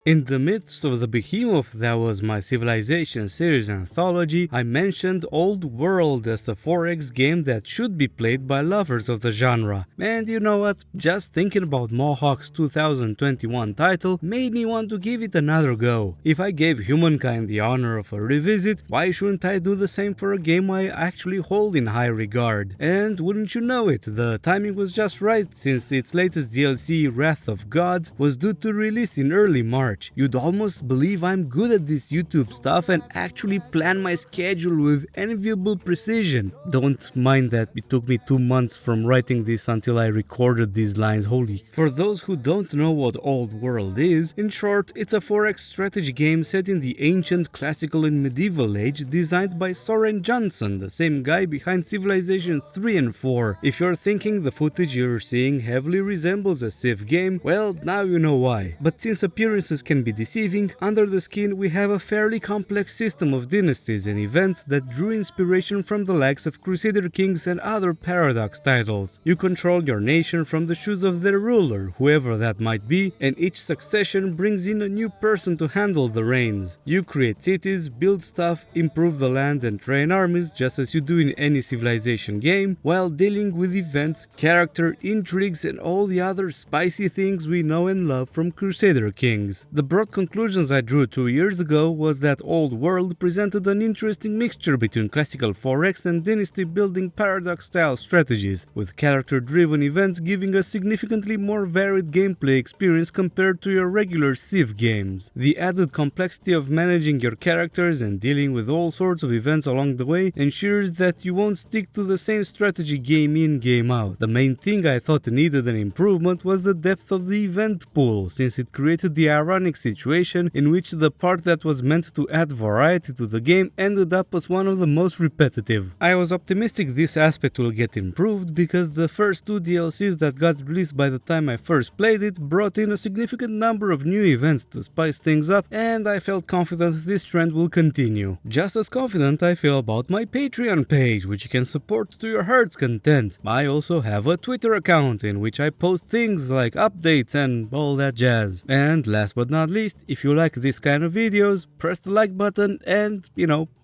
In the midst of the behemoth that was my Civilization series anthology, I mentioned Old World as a 4X game that should be played by lovers of the genre. And you know what? Just thinking about Mohawk's 2021 title made me want to give it another go. If I gave Humankind the honor of a revisit, why shouldn't I do the same for a game I actually hold in high regard? And wouldn't you know it, the timing was just right since its latest DLC, Wrath of Gods, was due to release in early March. You'd almost believe I'm good at this YouTube stuff and actually plan my schedule with enviable precision. Don't mind that it took me 2 months from writing this until I recorded these lines, holy. For those who don't know what Old World is, in short, it's a 4X strategy game set in the ancient, classical and medieval age designed by Soren Johnson, the same guy behind Civilization 3 and 4. If you're thinking the footage you're seeing heavily resembles a Civ game, well, now you know why. But since appearances can be deceiving, under the skin we have a fairly complex system of dynasties and events that drew inspiration from the likes of Crusader Kings and other Paradox titles. You control your nation from the shoes of their ruler, whoever that might be, and each succession brings in a new person to handle the reins. You create cities, build stuff, improve the land and train armies just as you do in any Civilization game, while dealing with events, character, intrigues and all the other spicy things we know and love from Crusader Kings. The broad conclusions I drew 2 years ago was that Old World presented an interesting mixture between classical 4X and dynasty building Paradox-style strategies, with character-driven events giving a significantly more varied gameplay experience compared to your regular Civ games. The added complexity of managing your characters and dealing with all sorts of events along the way ensures that you won't stick to the same strategy game in, game out. The main thing I thought needed an improvement was the depth of the event pool, since it created the ironic situation in which the part that was meant to add variety to the game ended up as one of the most repetitive. I was optimistic this aspect will get improved because the first 2 DLCs that got released by the time I first played it brought in a significant number of new events to spice things up, and I felt confident this trend will continue. Just as confident I feel about my Patreon page, which you can support to your heart's content. I also have a Twitter account in which I post things like updates and all that jazz. And last but not least, if you like this kind of videos, press the like button and,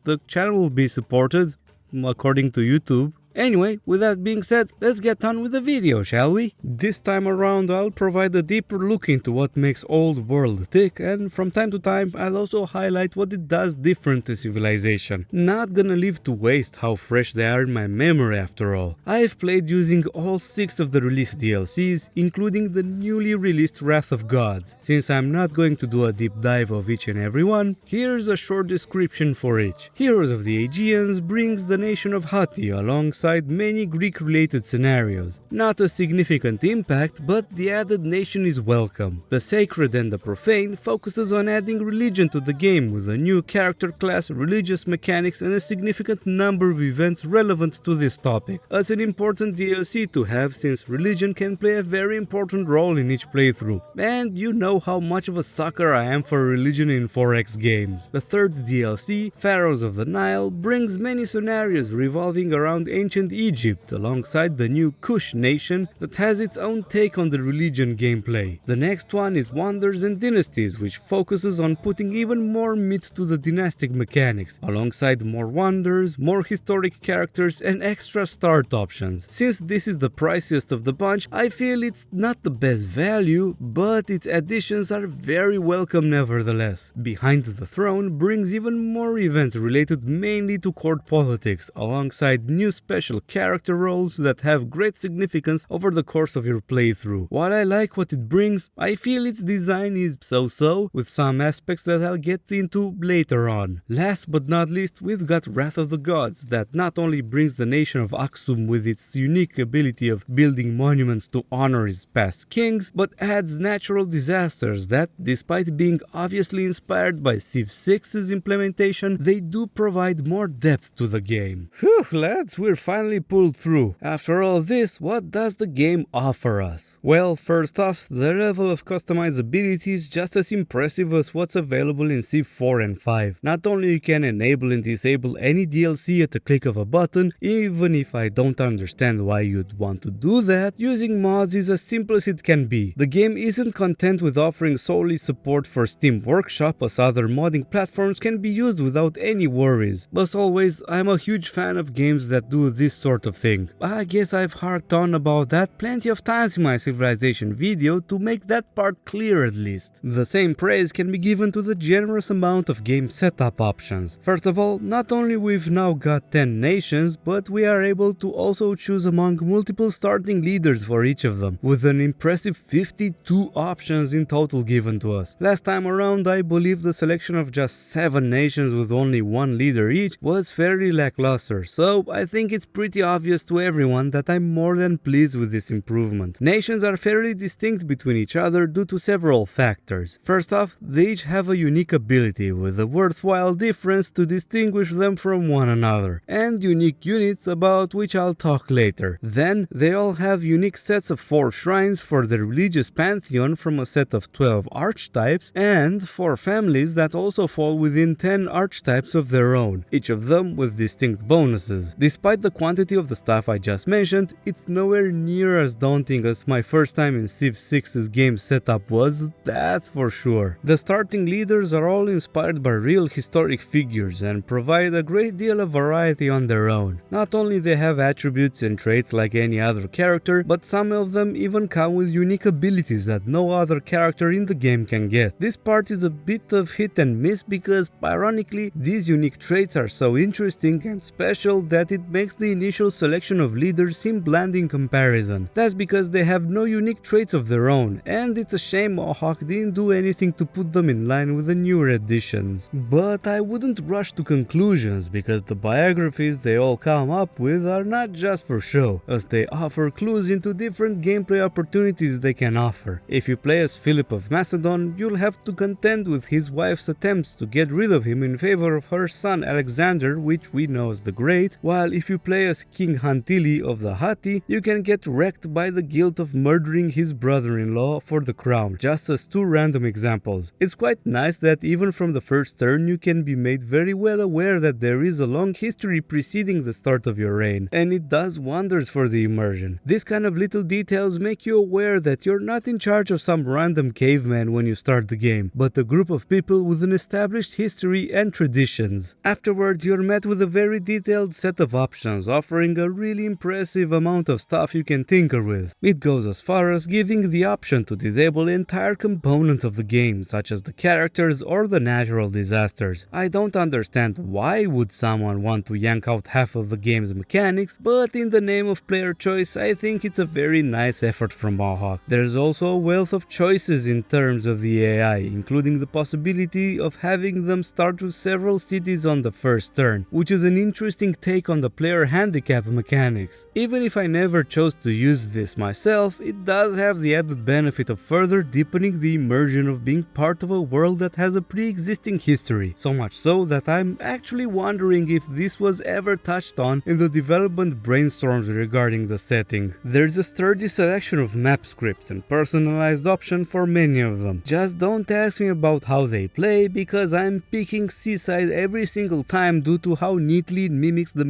the channel will be supported, according to YouTube. Anyway, with that being said, let's get on with the video, shall we? This time around I'll provide a deeper look into what makes Old World tick, and from time to time I'll also highlight what it does different to Civilization. Not gonna leave to waste how fresh they are in my memory after all. I've played using all 6 of the released DLCs, including the newly released Wrath of Gods. Since I'm not going to do a deep dive of each and every one, here's a short description for each. Heroes of the Aegeans brings the nation of Hatti alongside many Greek-related scenarios. Not a significant impact, but the added nation is welcome. The Sacred and the Profane focuses on adding religion to the game with a new character class, religious mechanics, and a significant number of events relevant to this topic. It's an important DLC to have since religion can play a very important role in each playthrough. And you know how much of a sucker I am for religion in 4X games. The third DLC, Pharaohs of the Nile, brings many scenarios revolving around ancient Egypt alongside the new Kush nation that has its own take on the religion gameplay. The next one is Wonders and Dynasties, which focuses on putting even more meat to the dynastic mechanics, alongside more wonders, more historic characters and extra start options. Since this is the priciest of the bunch, I feel it's not the best value, but its additions are very welcome nevertheless. Behind the Throne brings even more events related mainly to court politics, alongside new special character roles that have great significance over the course of your playthrough. While I like what it brings, I feel its design is so-so, with some aspects that I'll get into later on. Last but not least, we've got Wrath of the Gods, that not only brings the nation of Aksum with its unique ability of building monuments to honor its past kings, but adds natural disasters that, despite being obviously inspired by Civ 6's implementation, they do provide more depth to the game. Whew, lads, we're finally finally pulled through. After all this, what does the game offer us? Well, first off, the level of customizability is just as impressive as what's available in Civ 4 and 5. Not only you can enable and disable any DLC at the click of a button, even if I don't understand why you'd want to do that, using mods is as simple as it can be. The game isn't content with offering solely support for Steam Workshop, as other modding platforms can be used without any worries. As always, I'm a huge fan of games that do this sort of thing. I guess I've harked on about that plenty of times in my Civilization video to make that part clear at least. The same praise can be given to the generous amount of game setup options. First of all, not only we've now got 10 nations, but we are able to also choose among multiple starting leaders for each of them, with an impressive 52 options in total given to us. Last time around, I believe the selection of just 7 nations with only one leader each was fairly lackluster, so I think it's pretty obvious to everyone that I'm more than pleased with this improvement. Nations are fairly distinct between each other due to several factors. First off, they each have a unique ability with a worthwhile difference to distinguish them from one another, and unique units about which I'll talk later. Then, they all have unique sets of 4 shrines for the religious pantheon from a set of 12 archetypes, and 4 families that also fall within 10 archetypes of their own, each of them with distinct bonuses. Despite the quantity of the stuff I just mentioned, it's nowhere near as daunting as my first time in Civ 6's game setup was, that's for sure. The starting leaders are all inspired by real historic figures and provide a great deal of variety on their own. Not only they have attributes and traits like any other character, but some of them even come with unique abilities that no other character in the game can get. This part is a bit of hit and miss because, ironically, these unique traits are so interesting and special that it makes the initial selection of leaders seem bland in comparison. That's because they have no unique traits of their own, and it's a shame Mohawk didn't do anything to put them in line with the newer editions. But I wouldn't rush to conclusions because the biographies they all come up with are not just for show, as they offer clues into different gameplay opportunities they can offer. If you play as Philip of Macedon, you'll have to contend with his wife's attempts to get rid of him in favor of her son Alexander, which we know as the Great, while if you play as King Hantili of the Hatti, you can get wrecked by the guilt of murdering his brother-in-law for the crown, just as 2 random examples. It's quite nice that even from the first turn you can be made very well aware that there is a long history preceding the start of your reign, and it does wonders for the immersion. This kind of little details make you aware that you're not in charge of some random caveman when you start the game, but a group of people with an established history and traditions. Afterwards, you're met with a very detailed set of options, offering a really impressive amount of stuff you can tinker with. It goes as far as giving the option to disable entire components of the game, such as the characters or the natural disasters. I don't understand why would someone want to yank out half of the game's mechanics, but in the name of player choice, I think it's a very nice effort from Mohawk. There's also a wealth of choices in terms of the AI, including the possibility of having them start with several cities on the first turn, which is an interesting take on the player handicap mechanics. Even if I never chose to use this myself, it does have the added benefit of further deepening the immersion of being part of a world that has a pre-existing history, so much so that I'm actually wondering if this was ever touched on in the development brainstorms regarding the setting. There's a sturdy selection of map scripts and personalized options for many of them. Just don't ask me about how they play, because I'm picking Seaside every single time due to how neatly it mimics the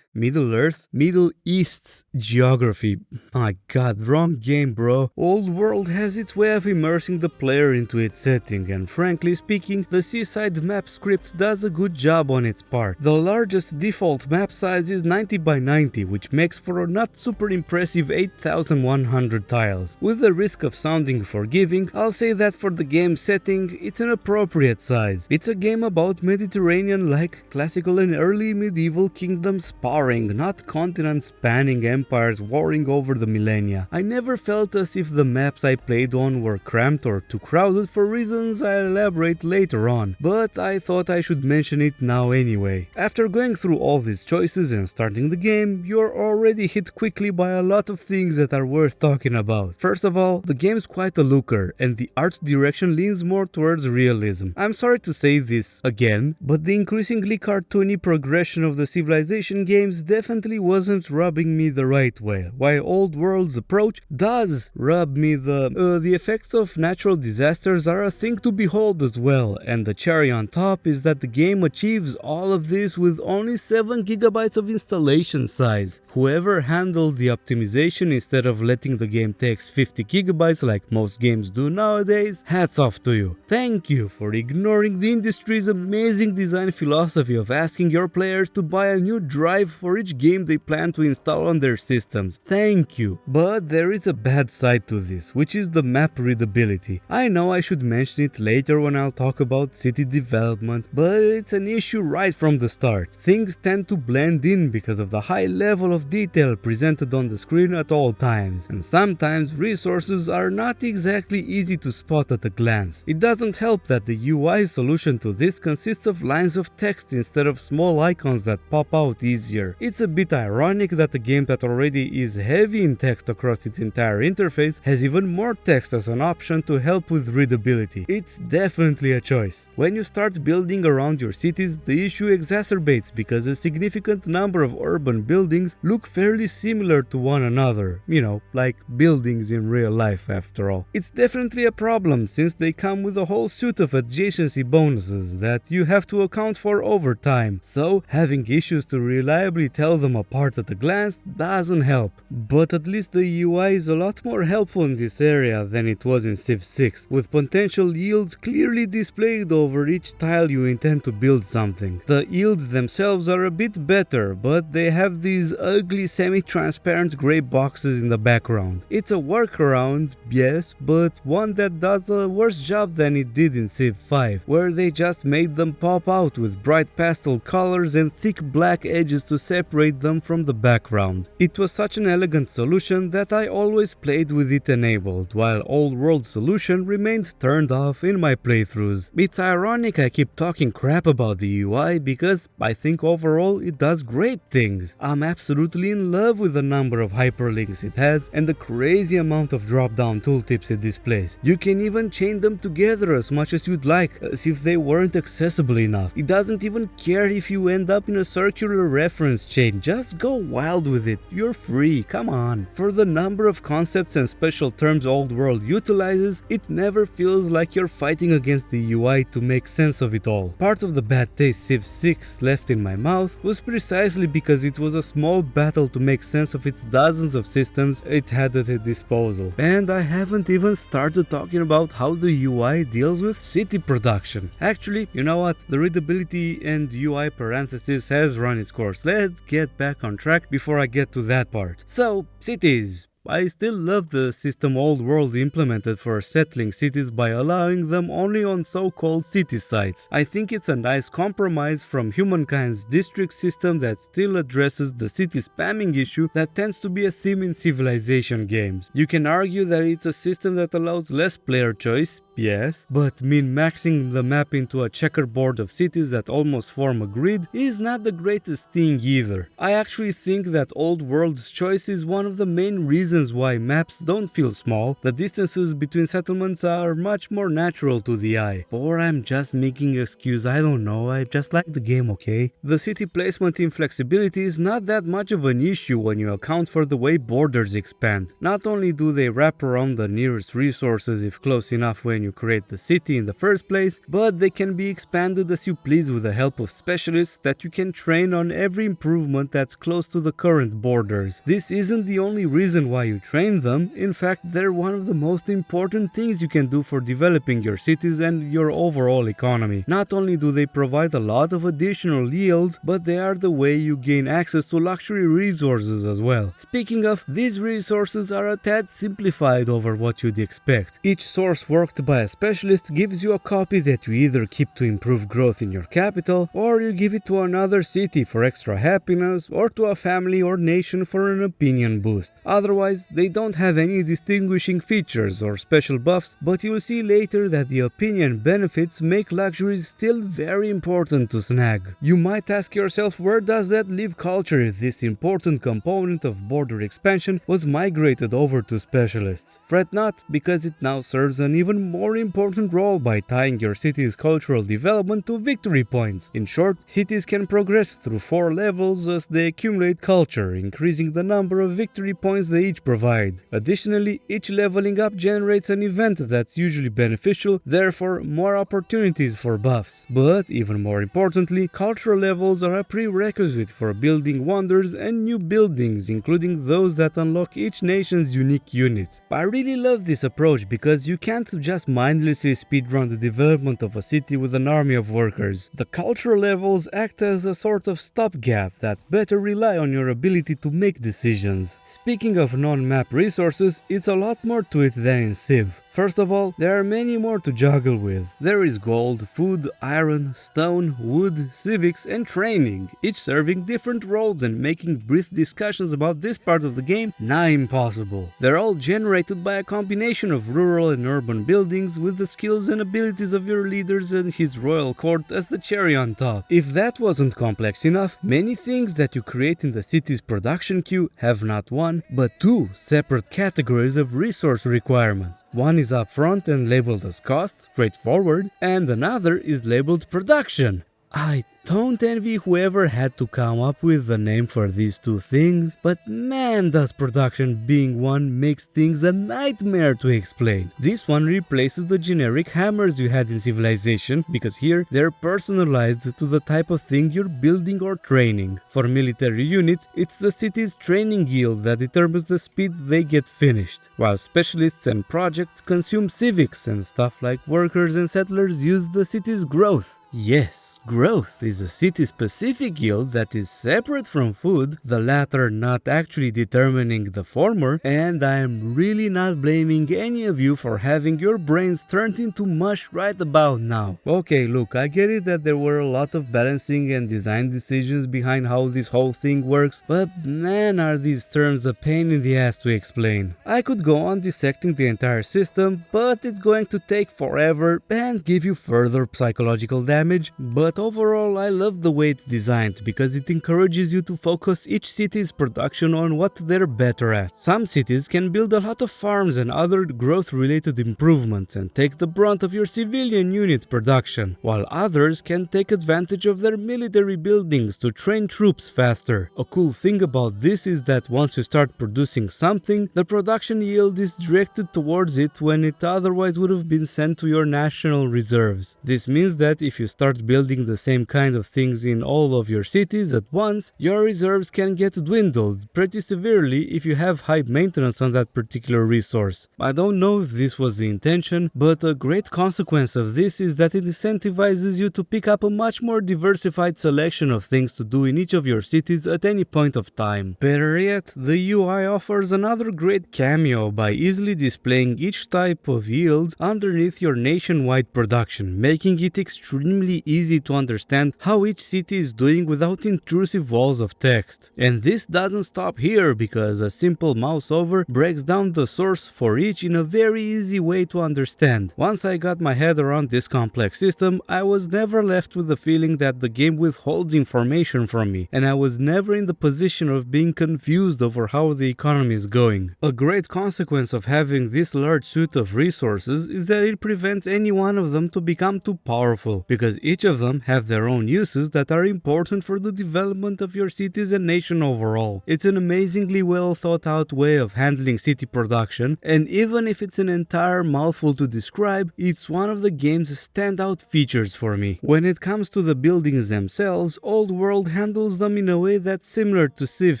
Middle East's geography. My god, wrong game, bro. Old World has its way of immersing the player into its setting, and frankly speaking, the Seaside map script does a good job on its part. The largest default map size is 90 by 90, which makes for a not super impressive 8,100 tiles. With the risk of sounding forgiving, I'll say that for the game setting, it's an appropriate size. It's a game about Mediterranean-like classical and early medieval kingdoms sparring, not continent-spanning empires warring over the millennia. I never felt as if the maps I played on were cramped or too crowded for reasons I'll elaborate later on, but I thought I should mention it now anyway. After going through all these choices and starting the game, you're already hit quickly by a lot of things that are worth talking about. First of all, the game's quite a looker, and the art direction leans more towards realism. I'm sorry to say this again, but the increasingly cartoony progression of the Civilization games games definitely wasn't rubbing me the right way, while Old World's approach does rub me the effects of natural disasters are a thing to behold as well, and the cherry on top is that the game achieves all of this with only 7 GB of installation size. Whoever handled the optimization instead of letting the game take 50 GB like most games do nowadays, hats off to you. Thank you for ignoring the industry's amazing design philosophy of asking your players to buy a new drive for each game they plan to install on their systems. Thank you. But there is a bad side to this, which is the map readability. I know I should mention it later when I'll talk about city development, but it's an issue right from the start. Things tend to blend in because of the high level of detail presented on the screen at all times, and sometimes resources are not exactly easy to spot at a glance. It doesn't help that the UI solution to this consists of lines of text instead of small icons that pop out easier. It's a bit ironic that a game that already is heavy in text across its entire interface has even more text as an option to help with readability. It's definitely a choice. When you start building around your cities, the issue exacerbates because a significant number of urban buildings look fairly similar to one another. You know, like buildings in real life after all. It's definitely a problem since they come with a whole suite of adjacency bonuses that you have to account for over time, so having issues to reliably tell them apart at a glance doesn't help. But at least the UI is a lot more helpful in this area than it was in Civ 6, with potential yields clearly displayed over each tile you intend to build something. The yields themselves are a bit better, but they have these ugly semi-transparent grey boxes in the background. It's a workaround, yes, but one that does a worse job than it did in Civ 5, where they just made them pop out with bright pastel colors and thick black edges to separate them from the background. It was such an elegant solution that I always played with it enabled, while Old World solution remained turned off in my playthroughs. It's ironic I keep talking crap about the UI because I think overall it does great things. I'm absolutely in love with the number of hyperlinks it has and the crazy amount of drop-down tooltips it displays. You can even chain them together as much as you'd like, as if they weren't accessible enough. It doesn't even care if you end up in a circular reference chain, just go wild with it, you're free, come on. For the number of concepts and special terms Old World utilizes, it never feels like you're fighting against the UI to make sense of it all. Part of the bad taste Civ 6 left in my mouth was precisely because it was a small battle to make sense of its dozens of systems it had at its disposal. And I haven't even started talking about how the UI deals with city production. Actually, you know what? The readability and UI parenthesis has run its course. Let's get back on track before I get to that part. So, cities. I still love the system Old World implemented for settling cities by allowing them only on so-called city sites. I think it's a nice compromise from humankind's district system that still addresses the city spamming issue that tends to be a theme in Civilization games. You can argue that it's a system that allows less player choice, yes, but min-maxing the map into a checkerboard of cities that almost form a grid is not the greatest thing either. I actually think that Old World's choice is one of the main reasons why maps don't feel small. The distances between settlements are much more natural to the eye. Or I'm just making an excuse, I don't know, I just like the game, okay? The city placement inflexibility is not that much of an issue when you account for the way borders expand. Not only do they wrap around the nearest resources if close enough when you create the city in the first place, but they can be expanded as you please with the help of specialists that you can train on every improvement that's close to the current borders. This isn't the only reason why you train them, in fact they're one of the most important things you can do for developing your cities and your overall economy. Not only do they provide a lot of additional yields, but they are the way you gain access to luxury resources as well. Speaking of, these resources are a tad simplified over what you'd expect. Each source worked by a specialist gives you a copy that you either keep to improve growth in your capital, or you give it to another city for extra happiness, or to a family or nation for an opinion boost. Otherwise, they don't have any distinguishing features or special buffs, but you'll see later that the opinion benefits make luxuries still very important to snag. You might ask yourself, where does that leave culture if this important component of border expansion was migrated over to specialists? Fret not, because it now serves an even more more important role by tying your city's cultural development to victory points. In short, cities can progress through 4 levels as they accumulate culture, increasing the number of victory points they each provide. Additionally, each leveling up generates an event that's usually beneficial, therefore more opportunities for buffs. But even more importantly, cultural levels are a prerequisite for building wonders and new buildings, including those that unlock each nation's unique units. I really love this approach because you can't just mindlessly speedrun the development of a city with an army of workers. The cultural levels act as a sort of stopgap that better rely on your ability to make decisions. Speaking of non-map resources, it's a lot more to it than in Civ. First of all, there are many more to juggle with. There is gold, food, iron, stone, wood, civics, and training, each serving different roles and making brief discussions about this part of the game nigh impossible. They're all generated by a combination of rural and urban buildings with the skills and abilities of your leaders and his royal court as the cherry on top. If that wasn't complex enough, many things that you create in the city's production queue have not one, but 2 separate categories of resource requirements. One is upfront and labeled as cost, straightforward, and another is labeled production. I don't envy whoever had to come up with the name for these 2 things, but man, does production being one makes things a nightmare to explain. This one replaces the generic hammers you had in Civilization, because here they're personalized to the type of thing you're building or training. For military units, it's the city's training guild that determines the speed they get finished, while specialists and projects consume civics, and stuff like workers and settlers use the city's growth. Yes, growth is a city-specific guild that is separate from food, the latter not actually determining the former, and I am really not blaming any of you for having your brains turned into mush right about now. Okay, look, I get it that there were a lot of balancing and design decisions behind how this whole thing works, but man, are these terms a pain in the ass to explain. I could go on dissecting the entire system, but it's going to take forever and give you further psychological damage. But overall I love the way it's designed because it encourages you to focus each city's production on what they're better at. Some cities can build a lot of farms and other growth related improvements and take the brunt of your civilian unit production, while others can take advantage of their military buildings to train troops faster. A cool thing about this is that once you start producing something, the production yield is directed towards it when it otherwise would have been sent to your national reserves. This means that if you start building the same kind of things in all of your cities at once, your reserves can get dwindled pretty severely if you have high maintenance on that particular resource. I don't know if this was the intention, but a great consequence of this is that it incentivizes you to pick up a much more diversified selection of things to do in each of your cities at any point of time. Better yet, the UI offers another great cameo by easily displaying each type of yields underneath your nationwide production, making it extremely easy to understand how each city is doing without intrusive walls of text. And this doesn't stop here, because a simple mouse over breaks down the source for each in a very easy way to understand. Once I got my head around this complex system, I was never left with the feeling that the game withholds information from me, and I was never in the position of being confused over how the economy is going. A great consequence of having this large suite of resources is that it prevents any one of them to become too powerful, because each of them have their own uses that are important for the development of your cities and nation overall. It's an amazingly well thought out way of handling city production, and even if it's an entire mouthful to describe, it's one of the game's standout features for me. When it comes to the buildings themselves, Old World handles them in a way that's similar to Civ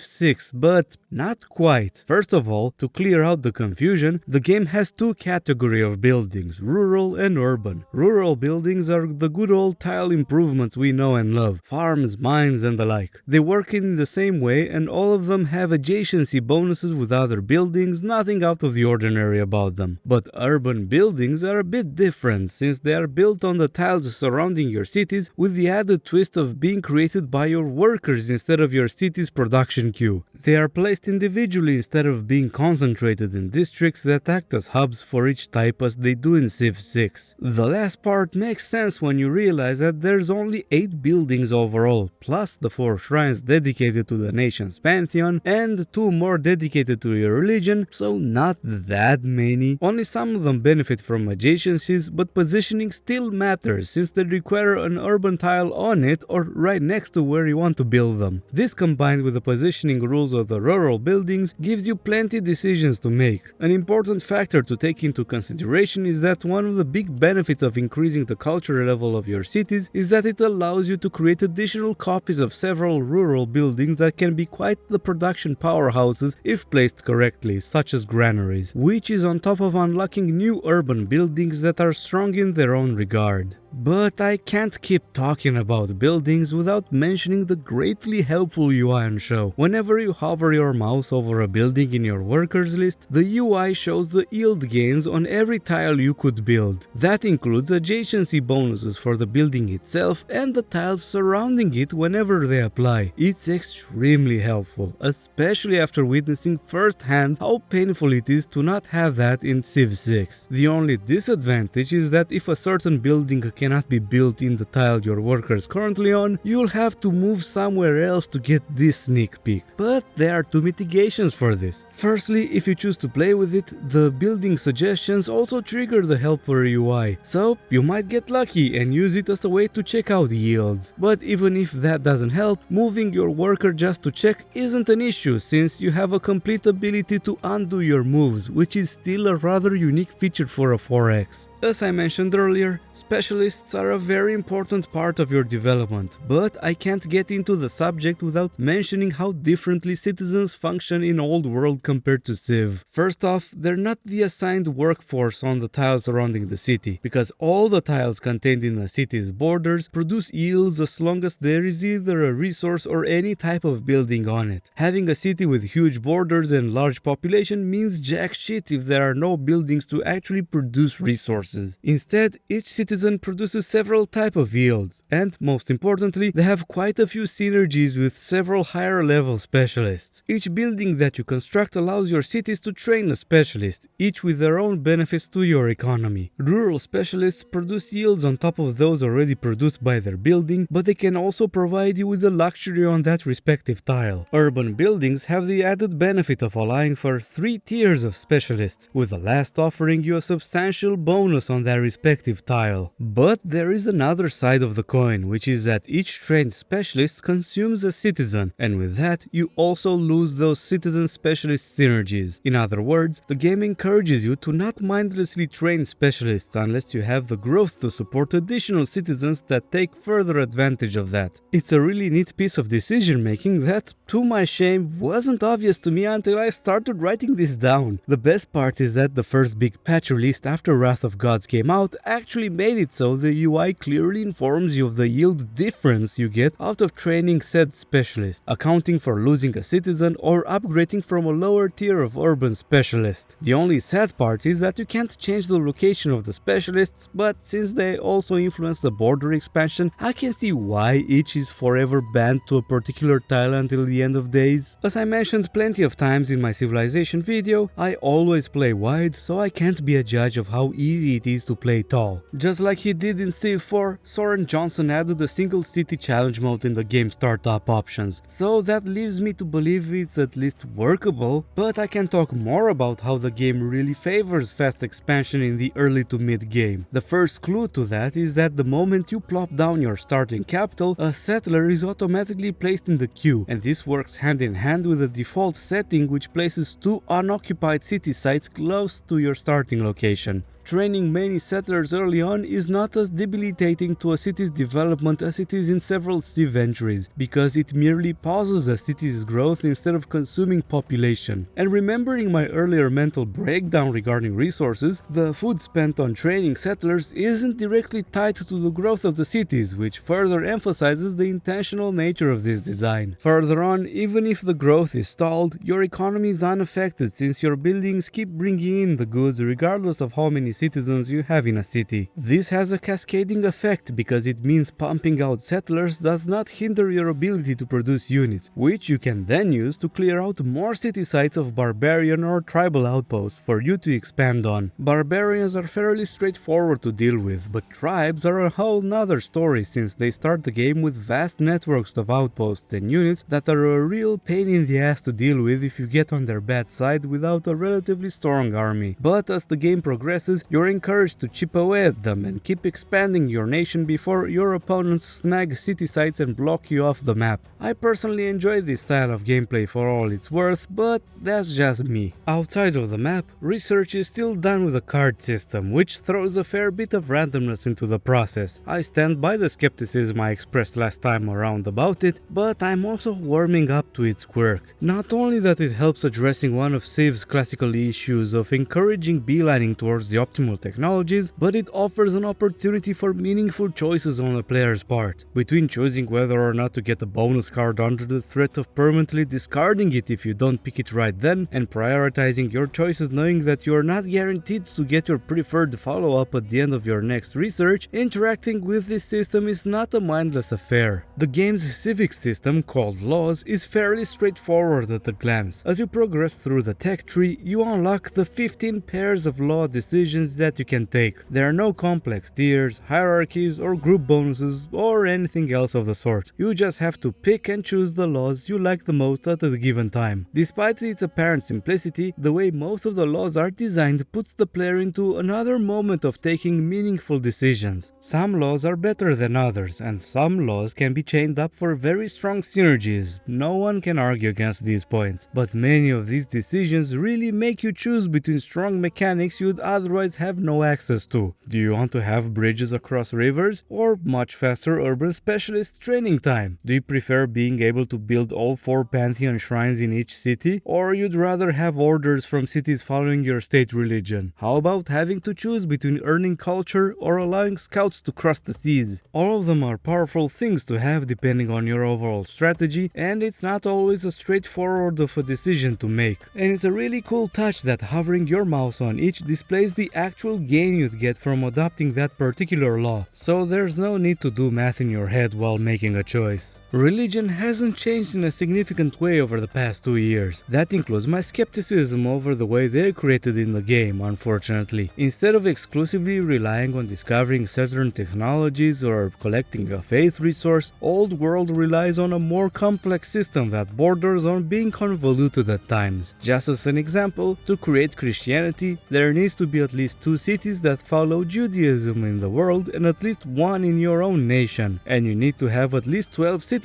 6, but not quite. First of all, to clear out the confusion, the game has 2 categories of buildings, rural and urban. Rural buildings are the good old tile improvements we know and love, farms, mines, and the like. They work in the same way, and all of them have adjacency bonuses with other buildings, nothing out of the ordinary about them. But urban buildings are a bit different, since they are built on the tiles surrounding your cities, with the added twist of being created by your workers instead of your city's production queue. They are placed individually instead of being concentrated in districts that act as hubs for each type as they do in Civ 6. The last part makes sense when you realize that there's only 8 buildings overall, plus the 4 shrines dedicated to the nation's pantheon and 2 more dedicated to your religion, so not that many. Only some of them benefit from adjacencies, but positioning still matters since they require an urban tile on it or right next to where you want to build them. This combined with the positioning rules of the rural buildings gives you plenty decisions to make. An important factor to take into consideration is that one of the big benefits of increasing the culture level of your cities is that it allows you to create additional copies of several rural buildings that can be quite the production powerhouses if placed correctly, such as granaries, which is on top of unlocking new urban buildings that are strong in their own regard. But I can't keep talking about buildings without mentioning the greatly helpful UI on show. Whenever you hover your mouse over a building in your workers list, the UI shows the yield gains on every tile you could build. That includes adjacency bonuses for the building itself and the tiles surrounding it whenever they apply. It's extremely helpful, especially after witnessing firsthand how painful it is to not have that in Civ 6. The only disadvantage is that if a certain building cannot be built in the tile your worker is currently on, you'll have to move somewhere else to get this sneak peek. But there are 2 mitigations for this. Firstly, if you choose to play with it, the building suggestions also trigger the helper UI, so you might get lucky and use it as a way to check out yields. But even if that doesn't help, moving your worker just to check isn't an issue since you have a complete ability to undo your moves, which is still a rather unique feature for a 4X. As I mentioned earlier, specialists are a very important part of your development, but I can't get into the subject without mentioning how differently citizens function in Old World compared to Civ. First off, they're not the assigned workforce on the tiles surrounding the city, because all the tiles contained in a city's borders produce yields as long as there is either a resource or any type of building on it. Having a city with huge borders and large population means jack shit if there are no buildings to actually produce resources. Instead, each citizen produces several types of yields, and most importantly, they have quite a few synergies with several higher level specialists. Each building that you construct allows your cities to train a specialist, each with their own benefits to your economy. Rural specialists produce yields on top of those already produced by their building, but they can also provide you with the luxury on that respective tile. Urban buildings have the added benefit of allowing for 3 tiers of specialists, with the last offering you a substantial bonus on their respective tile. But there is another side of the coin, which is that each trained specialist consumes a citizen, and with that you also lose those citizen specialist synergies. In other words, the game encourages you to not mindlessly train specialists unless you have the growth to support additional citizens that take further advantage of that. It's a really neat piece of decision making that, to my shame, wasn't obvious to me until I started writing this down. The best part is that the first big patch released after Wrath of God came out actually made it so the UI clearly informs you of the yield difference you get out of training said specialist, accounting for losing a citizen or upgrading from a lower tier of urban specialist. The only sad part is that you can't change the location of the specialists, but since they also influence the border expansion, I can see why each is forever banned to a particular tile until the end of days. As I mentioned plenty of times in my Civilization video, I always play wide, so I can't be a judge of how easy it is to play tall. Just like he did in Civ 4, Soren Johnson added a single city challenge mode in the game startup options, so that leaves me to believe it's at least workable, but I can talk more about how the game really favors fast expansion in the early to mid game. The first clue to that is that the moment you plop down your starting capital, a settler is automatically placed in the queue, and this works hand in hand with the default setting which places 2 unoccupied city sites close to your starting location. Training many settlers early on is not as debilitating to a city's development as it is in several Civ entries, because it merely pauses a city's growth instead of consuming population. And remembering my earlier mental breakdown regarding resources, the food spent on training settlers isn't directly tied to the growth of the cities, which further emphasizes the intentional nature of this design. Further on, even if the growth is stalled, your economy is unaffected since your buildings keep bringing in the goods regardless of how many citizens you have in a city. This has a cascading effect because it means pumping out settlers does not hinder your ability to produce units, which you can then use to clear out more city sites of barbarian or tribal outposts for you to expand on. Barbarians are fairly straightforward to deal with, but tribes are a whole nother story since they start the game with vast networks of outposts and units that are a real pain in the ass to deal with if you get on their bad side without a relatively strong army. But as the game progresses, you're encouraged to chip away at them and keep expanding your nation before your opponents snag city sites and block you off the map. I personally enjoy this style of gameplay for all it's worth, but that's just me. Outside of the map, research is still done with a card system, which throws a fair bit of randomness into the process. I stand by the skepticism I expressed last time around about it, but I'm also warming up to its quirk. Not only that it helps addressing one of Civ's classical issues of encouraging beelining towards the optimal technologies, but it offers an opportunity for meaningful choices on the player's part. Between choosing whether or not to get a bonus card under the threat of permanently discarding it if you don't pick it right then, and prioritizing your choices knowing that you are not guaranteed to get your preferred follow-up at the end of your next research, interacting with this system is not a mindless affair. The game's civic system, called laws, is fairly straightforward at a glance. As you progress through the tech tree, you unlock the 15 pairs of law decisions that you can take. There are no complex tiers, hierarchies, or group bonuses, or anything else of the sort. You just have to pick and choose the laws you like the most at a given time. Despite its apparent simplicity, the way most of the laws are designed puts the player into another moment of taking meaningful decisions. Some laws are better than others, and some laws can be chained up for very strong synergies. No one can argue against these points, but many of these decisions really make you choose between strong mechanics you'd otherwise have no access to. Do you want to have bridges across rivers, or much faster urban specialist training time? Do you prefer being able to build all 4 pantheon shrines in each city, or you'd rather have orders from cities following your state religion? How about having to choose between earning culture or allowing scouts to cross the seas? All of them are powerful things to have depending on your overall strategy, and it's not always as straightforward of a decision to make. And it's a really cool touch that hovering your mouse on each displays the actual gain you'd get from adopting that particular law, so there's no need to do math in your head while making a choice. Religion hasn't changed in a significant way over the past 2 years. That includes my skepticism over the way they're created in the game, unfortunately. Instead of exclusively relying on discovering certain technologies or collecting a faith resource, Old World relies on a more complex system that borders on being convoluted at times. Just as an example, to create Christianity, there needs to be at least 2 cities that follow Judaism in the world and at least 1 in your own nation. And you need to have at least 12 cities.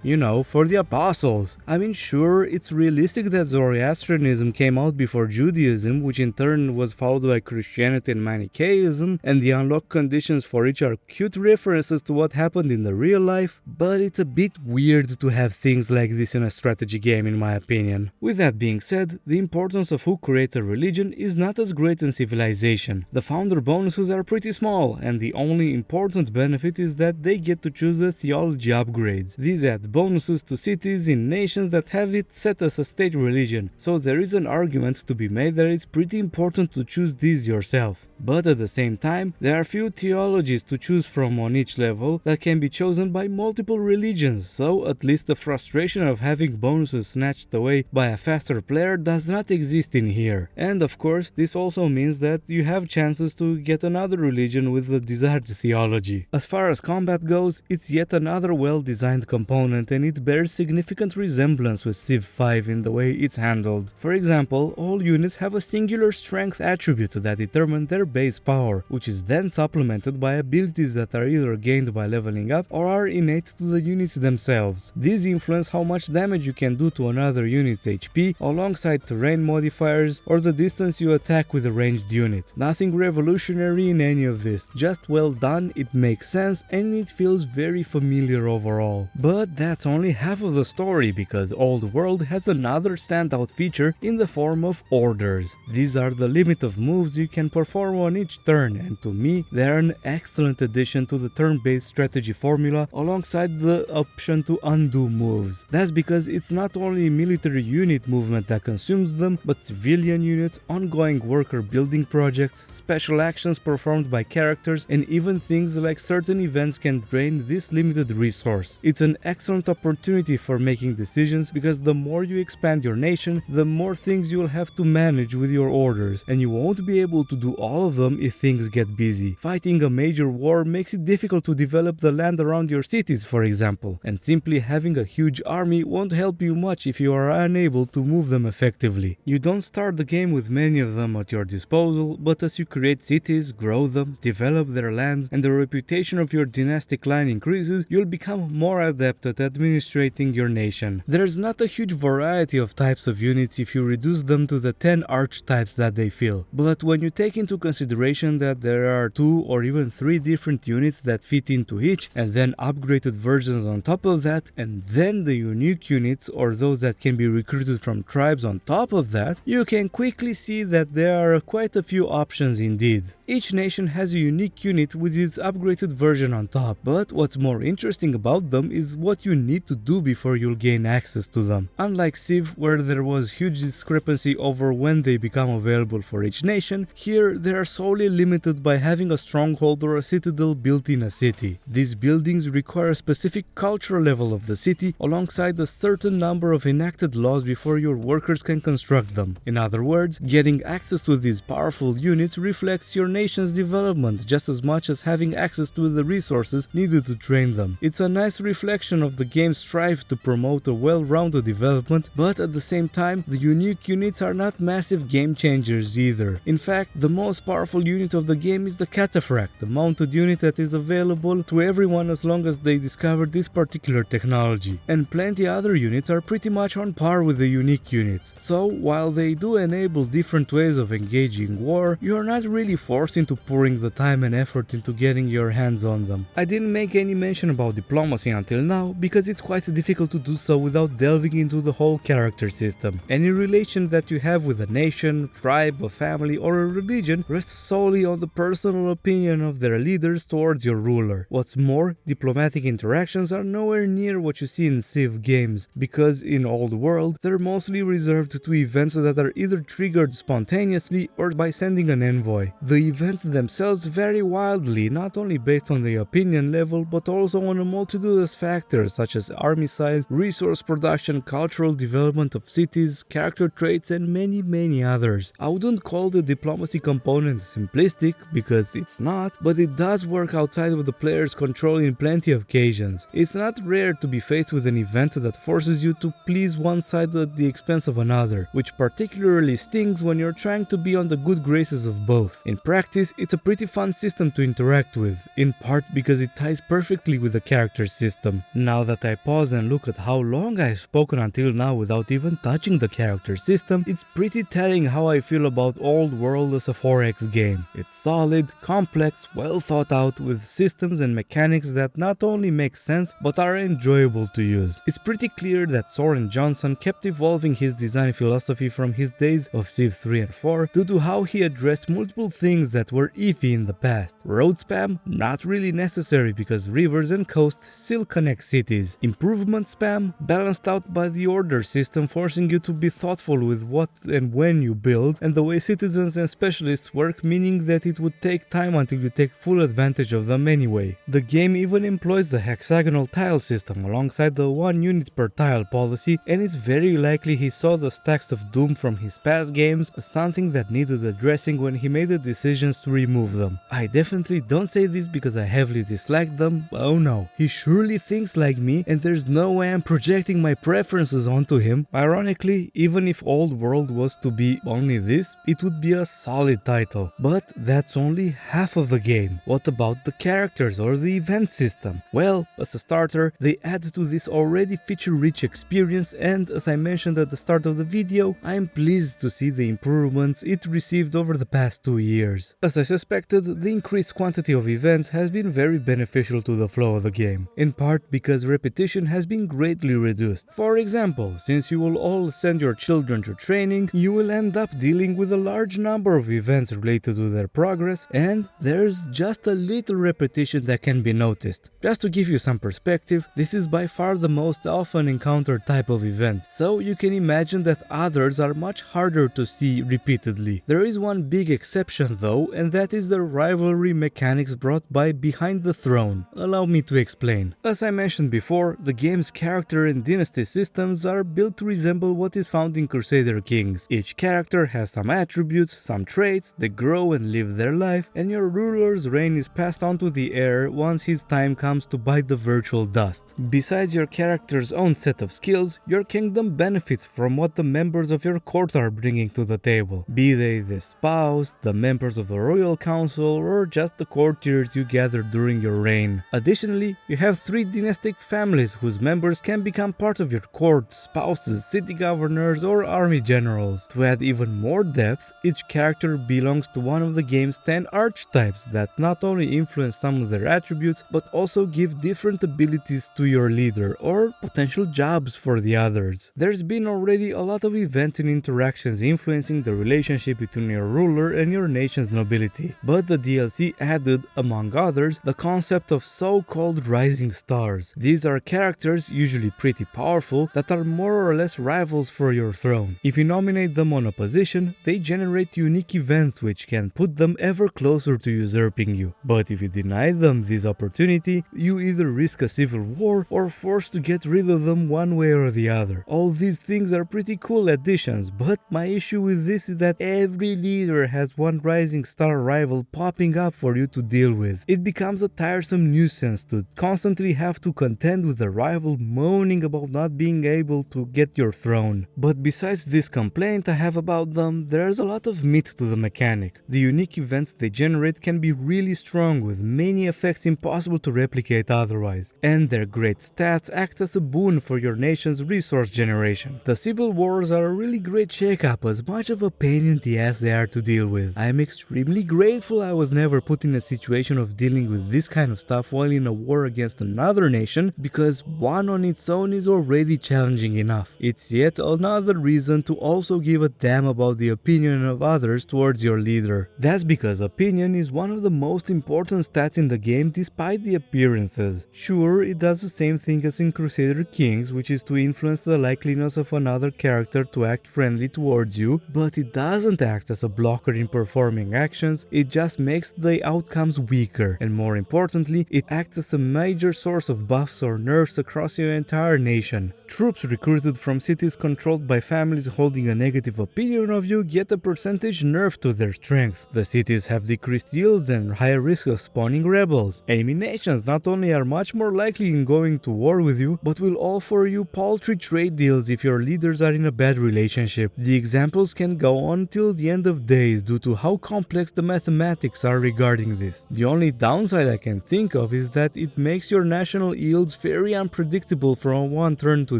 You know, for the apostles. I mean, sure, it's realistic that Zoroastrianism came out before Judaism, which in turn was followed by Christianity and Manichaeism, and the unlocked conditions for each are cute references to what happened in the real life, but it's a bit weird to have things like this in a strategy game, in my opinion. With that being said, the importance of who creates a religion is not as great in Civilization. The founder bonuses are pretty small, and the only important benefit is that they get to choose the theology upgrades. These add bonuses to cities in nations that have it set as a state religion, so there is an argument to be made that it's pretty important to choose these yourself. But at the same time, there are few theologies to choose from on each level that can be chosen by multiple religions, so at least the frustration of having bonuses snatched away by a faster player does not exist in here. And of course, this also means that you have chances to get another religion with the desired theology. As far as combat goes, it's yet another well-designed component, and it bears significant resemblance with Civ 5 in the way it's handled. For example, all units have a singular strength attribute that determine their base power, which is then supplemented by abilities that are either gained by leveling up or are innate to the units themselves. These influence how much damage you can do to another unit's HP, alongside terrain modifiers or the distance you attack with a ranged unit. Nothing revolutionary in any of this, just well done, it makes sense, and it feels very familiar overall. But that's only half of the story, because Old World has another standout feature in the form of orders. These are the limit of moves you can perform on each turn, and to me, they are an excellent addition to the turn-based strategy formula, alongside the option to undo moves. That's because it's not only military unit movement that consumes them, but civilian units, ongoing worker building progress, projects, special actions performed by characters, and even things like certain events can drain this limited resource. It's an excellent opportunity for making decisions because the more you expand your nation, the more things you'll have to manage with your orders, and you won't be able to do all of them if things get busy. Fighting a major war makes it difficult to develop the land around your cities, for example, and simply having a huge army won't help you much if you are unable to move them effectively. You don't start the game with many of them at your disposal, but as you create cities, grow them, develop their lands, and the reputation of your dynastic line increases, you'll become more adept at administrating your nation. There's not a huge variety of types of units if you reduce them to the 10 archetypes that they fill, but when you take into consideration that there are 2 or even 3 different units that fit into each, and then upgraded versions on top of that, and then the unique units or those that can be recruited from tribes on top of that, you can quickly see that there are quite a few options indeed. Each nation has a unique unit with its upgraded version on top, but what's more interesting about them is what you need to do before you'll gain access to them. Unlike Civ, where there was huge discrepancy over when they become available for each nation, here they are solely limited by having a stronghold or a citadel built in a city. These buildings require a specific cultural level of the city alongside a certain number of enacted laws before your workers can construct them. In other words, getting access to these powerful units reflects your nation's development just as much as having access to the resources needed to train them. It's a nice reflection of the game's strive to promote a well-rounded development, but at the same time, the unique units are not massive game changers either. In fact, the most powerful unit of the game is the Cataphract, the mounted unit that is available to everyone as long as they discover this particular technology. And plenty other units are pretty much on par with the unique units. So, while they do enable different ways of engaging war, you are not really forced into pouring the time and effort into getting your hands on them. I didn't make any mention about diplomacy until now because it's quite difficult to do so without delving into the whole character system. Any relation that you have with a nation, tribe, a family, or a religion rests solely on the personal opinion of their leaders towards your ruler. What's more, diplomatic interactions are nowhere near what you see in Civ games, because in Old World, they're mostly reserved to events that are either triggered spontaneously or by sending an envoy. The events themselves vary wildly, not only based on the opinion level, but also on a multitude of factors such as army size, resource production, cultural development of cities, character traits, and many others. I wouldn't call the diplomacy component simplistic, because it's not, but it does work outside of the player's control in plenty of occasions. It's not rare to be faced with an event that forces you to please one side at the expense of another, which particularly stings when you're trying to be on the good graces of both. In practice, it's a pretty fun system to interact with, in part because it ties perfectly with the character system. Now that I pause and look at how long I've spoken until now without even touching the character system, it's pretty telling how I feel about Old World as a 4X game. It's solid, complex, well thought out, with systems and mechanics that not only make sense but are enjoyable to use. It's pretty clear that Soren Johnson kept evolving his design philosophy from his days of Civ 3 and 4 due to how he addressed multiple things that were iffy in the past. Road spam? Not really necessary because rivers and coasts still connect cities. Improvement spam? Balanced out by the order system, forcing you to be thoughtful with what and when you build, and the way citizens and specialists work, meaning that it would take time until you take full advantage of them anyway. The game even employs the hexagonal tile system alongside the 1 unit per tile policy, and it's very likely he saw the stacks of Doom from his past games as something that needed addressing when he made the decisions to remove them. I definitely don't say this because I heavily disliked them. Oh no, he surely thinks like me, and there's no way I'm projecting my preferences onto him. Ironically, even if Old World was to be only this, it would be a solid title. But that's only half of the game. What about the characters or the event system? Well, as a starter, they add to this already feature-rich experience, and as I mentioned at the start of the video, I am pleased to see the improvements it received over the past 2 years. As I suspected, the increased quantity of events has been very beneficial to the flow of the game, in part because repetition has been greatly reduced. For example, since you will all send your children to training, you will end up dealing with a large number of events related to their progress, and there's just a little repetition that can be noticed. Just to give you some perspective, this is by far the most often encountered type of event, so you can imagine that others are much harder to see repeatedly. There is one one big exception though, and that is the rivalry mechanics brought by Behind the Throne. Allow me to explain. As I mentioned before, the game's character and dynasty systems are built to resemble what is found in Crusader Kings. Each character has some attributes, some traits, they grow and live their life, and your ruler's reign is passed on to the heir once his time comes to bite the virtual dust. Besides your character's own set of skills, your kingdom benefits from what the members of your court are bringing to the table, be they the spouse, the members of the royal council, or just the courtiers you gathered during your reign. Additionally, you have 3 dynastic families whose members can become part of your court, spouses, city governors, or army generals. To add even more depth, each character belongs to one of the game's 10 archetypes that not only influence some of their attributes, but also give different abilities to your leader, or potential jobs for the others. There's been already a lot of events and interactions influencing the relationship between your ruler and your nation's nobility, but the DLC added, among others, the concept of so-called rising stars. These are characters, usually pretty powerful, that are more or less rivals for your throne. If you nominate them on a position, they generate unique events which can put them ever closer to usurping you. But if you deny them this opportunity, you either risk a civil war or forced to get rid of them one way or the other. All these things are pretty cool additions, but my issue with this is that every leader has one rising star rival popping up for you to deal with. It becomes a tiresome nuisance to constantly have to contend with a rival moaning about not being able to get your throne. But besides this complaint I have about them, there's a lot of meat to the mechanic. The unique events they generate can be really strong, with many effects impossible to replicate otherwise, and their great stats act as a boon for your nation's resource generation. The civil wars are a really great shakeup, as much of a pain in the ass they are to deal with. I am extremely grateful I was never put in a situation of dealing with this kind of stuff while in a war against another nation, because one on its own is already challenging enough. It's yet another reason to also give a damn about the opinion of others towards your leader. That's because opinion is one of the most important stats in the game despite the appearances. Sure, it does the same thing as in Crusader Kings, which is to influence the likeliness of another character to act friendly towards you, but it doesn't act as a blocker in performing actions, it just makes the outcomes weaker, and more importantly, it acts as a major source of buffs or nerfs across your entire nation. Troops recruited from cities controlled by families holding a negative opinion of you get a percentage nerf to their strength. The cities have decreased yields and higher risk of spawning rebels. Enemy nations not only are much more likely in going to war with you, but will offer you paltry trade deals if your leaders are in a bad relationship. The examples can go on till the end of days due to how complex the mathematics are regarding this. The only downside I can think of is that it makes your national yields very unpredictable from one turn to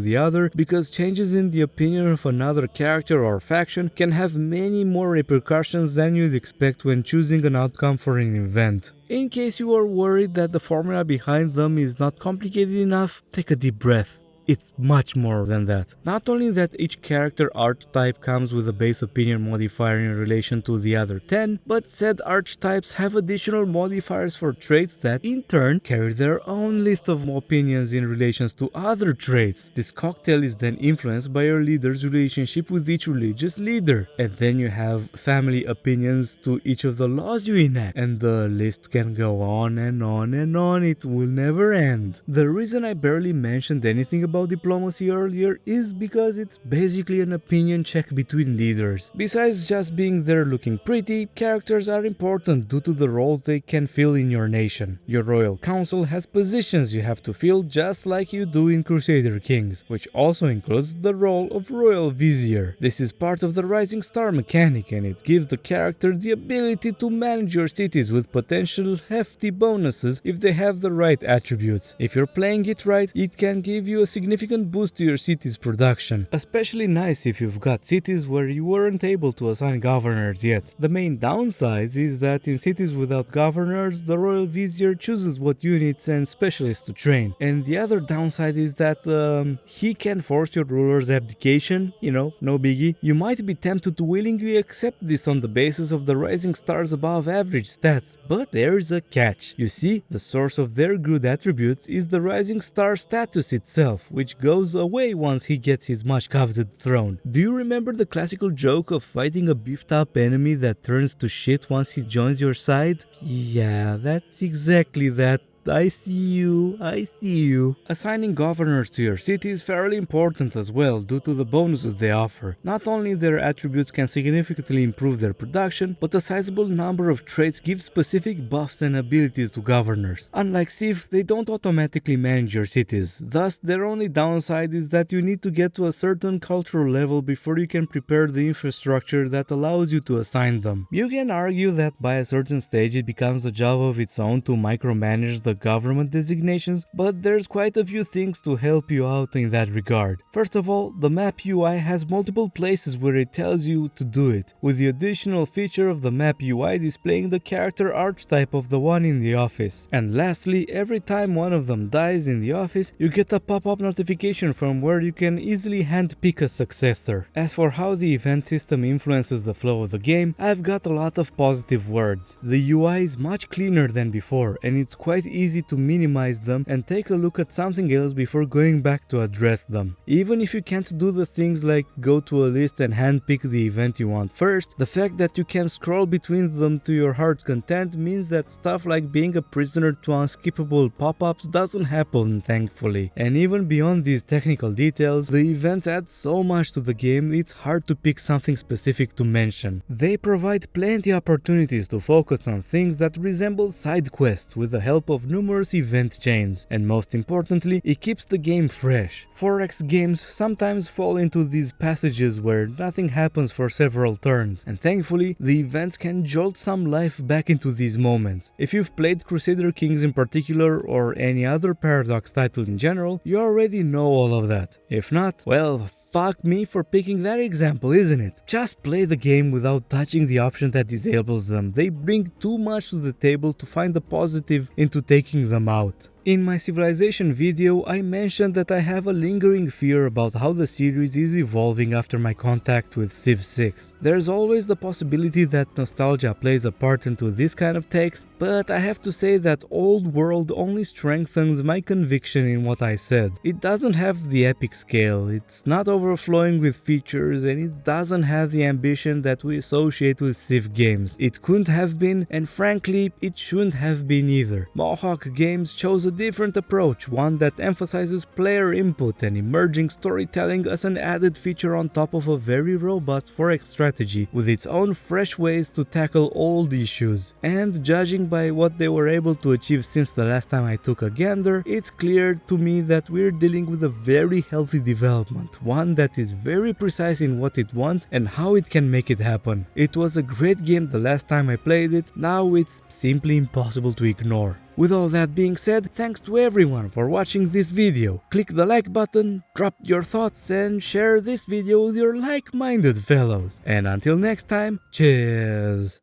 the other, because changes in the opinion of another character or faction can have many more repercussions than you'd expect when choosing an outcome for an event. In case you are worried that the formula behind them is not complicated enough, take a deep breath. It's much more than that. Not only that each character archetype comes with a base opinion modifier in relation to the other 10, but said archetypes have additional modifiers for traits that in turn carry their own list of opinions in relation to other traits. This cocktail is then influenced by your leader's relationship with each religious leader, and then you have family opinions to each of the laws you enact, and the list can go on and on and on. It will never end. The reason I barely mentioned anything about diplomacy earlier is because it's basically an opinion check between leaders. Besides just being there looking pretty, characters are important due to the roles they can fill in your nation. Your royal council has positions you have to fill just like you do in Crusader Kings, which also includes the role of royal vizier. This is part of the rising star mechanic, and it gives the character the ability to manage your cities with potential hefty bonuses if they have the right attributes. If you're playing it right, it can give you a significant boost to your city's production. Especially nice if you've got cities where you weren't able to assign governors yet. The main downside is that in cities without governors, the royal vizier chooses what units and specialists to train. And the other downside is that he can force your ruler's abdication, no biggie. You might be tempted to willingly accept this on the basis of the rising stars above average stats, but there is a catch. You see, the source of their good attributes is the rising star status itself, which goes away once he gets his much coveted throne. Do you remember the classical joke of fighting a beefed up enemy that turns to shit once he joins your side? Yeah, that's exactly that. I see you, I see you. Assigning governors to your city is fairly important as well due to the bonuses they offer. Not only their attributes can significantly improve their production, but a sizable number of traits give specific buffs and abilities to governors. Unlike Civ, they don't automatically manage your cities, thus their only downside is that you need to get to a certain cultural level before you can prepare the infrastructure that allows you to assign them. You can argue that by a certain stage it becomes a job of its own to micromanage the government designations, but there's quite a few things to help you out in that regard. First of all, the map UI has multiple places where it tells you to do it, with the additional feature of the map UI displaying the character archetype of the one in the office. And lastly, every time one of them dies in the office, you get a pop-up notification from where you can easily handpick a successor. As for how the event system influences the flow of the game, I've got a lot of positive words. The UI is much cleaner than before, and it's quite easy to minimize them and take a look at something else before going back to address them. Even if you can't do the things like go to a list and handpick the event you want first, the fact that you can scroll between them to your heart's content means that stuff like being a prisoner to unskippable pop-ups doesn't happen, thankfully. And even beyond these technical details, the events add so much to the game it's hard to pick something specific to mention. They provide plenty opportunities to focus on things that resemble side quests with the help of numerous event chains, and most importantly, it keeps the game fresh. 4X games sometimes fall into these passages where nothing happens for several turns, and thankfully, the events can jolt some life back into these moments. If you've played Crusader Kings in particular, or any other Paradox title in general, you already know all of that. If not, well, fuck me for picking that example, isn't it? Just play the game without touching the option that disables them. They bring too much to the table to find the positive into taking them out. In my Civilization video, I mentioned that I have a lingering fear about how the series is evolving after my contact with Civ 6. There's always the possibility that nostalgia plays a part into this kind of takes, but I have to say that Old World only strengthens my conviction in what I said. It doesn't have the epic scale, it's not overflowing with features, and it doesn't have the ambition that we associate with Civ games. It couldn't have been, and frankly, it shouldn't have been either. Mohawk Games chose a different approach, one that emphasizes player input and emerging storytelling as an added feature on top of a very robust 4X strategy, with its own fresh ways to tackle old issues. And judging by what they were able to achieve since the last time I took a gander, it's clear to me that we're dealing with a very healthy development, one that is very precise in what it wants and how it can make it happen. It was a great game the last time I played it, now it's simply impossible to ignore. With all that being said, thanks to everyone for watching this video. Click the like button, drop your thoughts, and share this video with your like-minded fellows. And until next time, cheers!